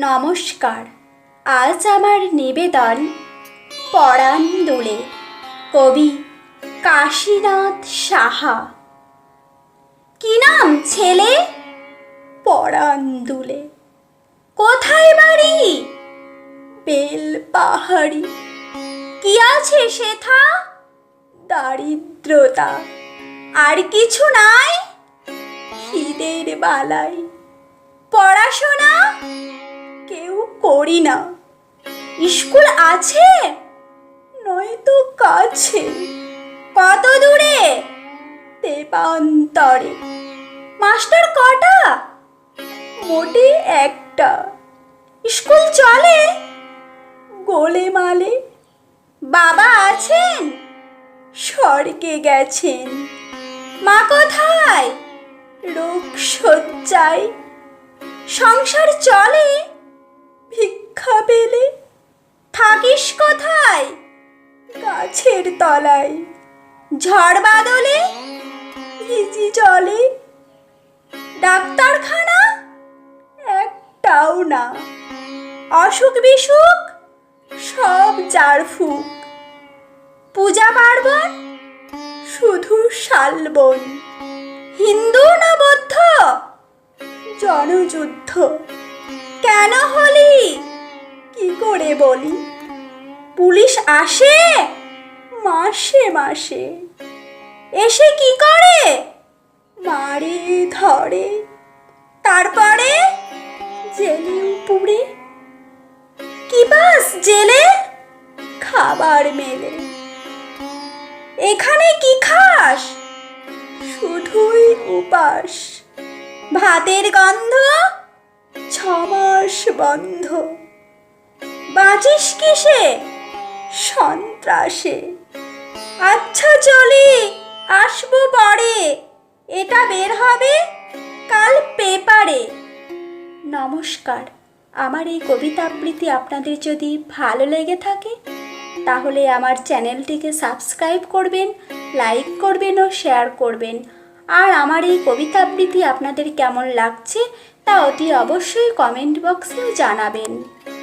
নমস্কার। আজ আমার নিবেদন পরাণ দুলে, কবি কাশীনাথ সাহা। কি নাম ছেলে? পরাণ দুলে। কোথায় বাড়ি? বেল পাহাড়ি। কি আছে সেথা? দারিদ্রতা, আর কিছু নাই। খিদের বালাই, পড়াশোনা কেউ করি না। স্কুল আছে নয়তো কাছে। কত দূরে? তেপান্তরে। মাস্টার কটা? মোটে একটা। স্কুল চলে গোলেমালে। বাবা আছেন? স্বর্গে গেছেন। মা কোথায়? রোগ শয্যায়। সংসার চলে ভিক্ষা পেলে। থাকিস কোথায়? গাছের তলায়। ঝড় বাদলে ভিজি জলে। ডাক্তারখানা একটাও না। অসুখ বিসুখ সব জারফুক। পূজা পার্বণ শুধু শালবন। হিন্দু না বৌদ্ধ? জনযুদ্ধ। কেন হলি কি করে বলি? পুলিশ আসে মাসে মাসে। এসে কি করে? মারে ধরে। তারপরে জেলেও পুড়ে। কি বাস জেলে? খাবার মেলে। এখানে কি খাস? শুধুই উপাস। ভাতের গন্ধ 6 মাস বন্ধ। বাঁচিস কিসে? সন্ত্রাসে। আচ্ছা চলি, আসবো পরে। এটা বের হবে কাল পেপারে। নমস্কার। আমার এই কবিতা আবৃত্তি আপনাদের যদি ভালো লেগে থাকে তাহলে আমার চ্যানেলটিকে সাবস্ক্রাইব করবেন, লাইক করবেন ও শেয়ার করবেন। আর আমার এই কবিতা আবৃত্তি আপনাদের কেমন লাগছে তা অতি অবশ্যই কমেন্ট বক্সেও জানাবেন।